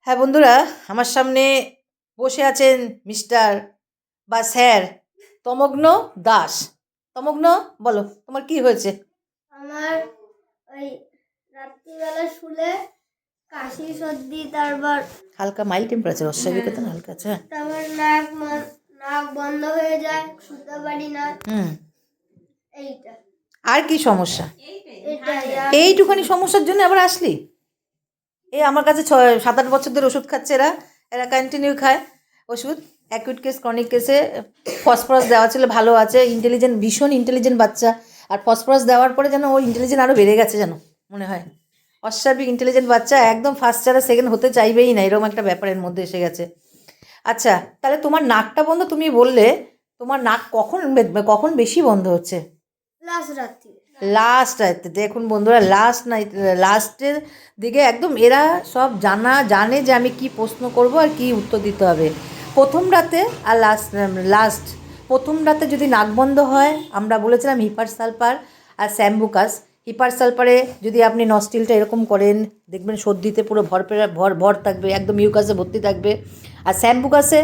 হ্যাঁ বন্ধুরা, আমার সামনে বসে আছেন মিস্টার বা স্যার তমগ্ন দাস। তমগ্ন, বলো তোমার কি হয়েছে? আমার ওই রাত্রিবেলা শুলে কাশি সর্দি, তারপর হালকা মাইল্ড টেম্পারেচার, অস্বাভাবিকতা না হালকা আছে। তারপর নাক বন্ধ হয়ে যায়, শুতে পারি না। এইটা আর কি সমস্যা? এটাই এইটুখানি সমস্যার জন্য আবার আসলি? আমার কাছে 7-8 বছর ধরে ওষুধ খাচ্ছে এরা এরা কন্টিনিউ খায় ওষুধ। অ্যাকুইট কেস, ক্রনিক কেসে ফসফরাস দেওয়া ছিল, ভালো আছে, ইন্টেলিজেন্ট, ভীষণ ইন্টেলিজেন্ট বাচ্চা। আর ফসফরাস দেওয়ার পরে যেন ওর ইন্টেলিজেন্ট আরও বেড়ে গেছে যেন মনে হয়। অস্বাভাবিক ইন্টেলিজেন্ট বাচ্চা, একদম ফার্স্ট ছাড়া সেকেন্ড হতে চাইবেই না, এরকম একটা ব্যাপারের মধ্যে এসে গেছে। আচ্ছা, তাহলে তোমার নাকটা বন্ধ তুমি বললে, তোমার নাক কখন কখন বেশি বন্ধ হচ্ছে? লাস্ট রাতে। দেখুন বন্ধুরা, লাস্টের দিকে একদম এরা সব জানে যে আমি কি প্রশ্ন করব আর কি উত্তর দিতে হবে। প্রথম রাতে আর লাস্ট প্রথম রাতে যদি নাক বন্ধ হয়, আমরা বলেছিলাম হিপার সালফার আর স্যাম্বুকাস। হিপার সালফারে যদি আপনি নস্টিলটা এরকম করেন, দেখবেন সর্দিতে পুরো ভর থাকবে, একদম মিউকাসে ভর্তি থাকবে। আর স্যাম্বুকাসে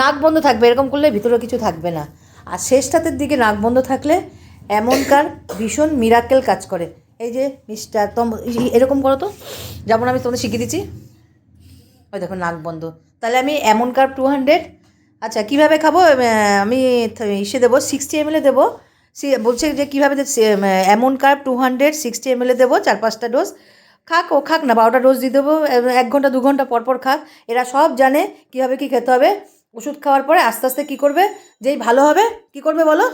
নাক বন্ধ থাকবে, এরকম করলে ভিতরে কিছু থাকবে না। আর শেষটাতের দিকে নাক বন্ধ থাকলে এমনকার ভীষণ মিরাকেল কাজ করে। এই যে মিস্টার এরকম করো তো, যেমন আমি তোমাদের শিখিয়ে দিচ্ছি। ওই দেখো নাক বন্ধ। তাহলে আমি এমনকার 200। আচ্ছা, কীভাবে খাবো? আমি ইসে দেবো, 60 ml দেবো। বলছে যে কীভাবে এমনকার 200 60 ml দেবো, 4-5টা ডোজ। খাক না, 12টা ডোজ দিয়ে দেবো, 1 ঘন্টা 2 ঘন্টা পর খাক। এরা সব জানে কীভাবে কী খেতে হবে। ওষুধ খাওয়ার পরে আস্তে আস্তে কী করবে, যেই ভালো হবে কী করবে বলো?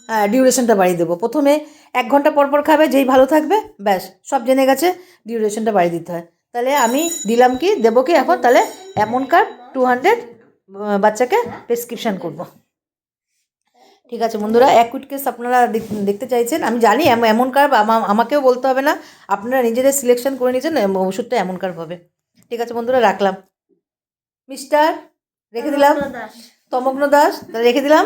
হ্যাঁ, ডিউরেশনটা বাড়িয়ে দেবো। প্রথমে 1 ঘন্টা পর খাবে, যেই ভালো থাকবে, ব্যাস সব জেনে গেছে, ডিউরেশনটা বাড়িয়ে দিতে হয়। তাহলে আমি দিলাম কি, দেবো কি এখন? তাহলে এমনকার 200 বাচ্চাকে প্রেসক্রিপশান করব। ঠিক আছে বন্ধুরা, অ্যাকুইট কেস আপনারা দেখতে চাইছেন, আমি জানি। এমনকার আমাকেও বলতে হবে না, আপনারা নিজেদের সিলেকশন করে নিয়েছেন ওষুধটা এমনকার হবে। ঠিক আছে বন্ধুরা, রাখলাম। মিস্টার রেখে দিলাম, তমগ্ন দাস রেখে দিলাম।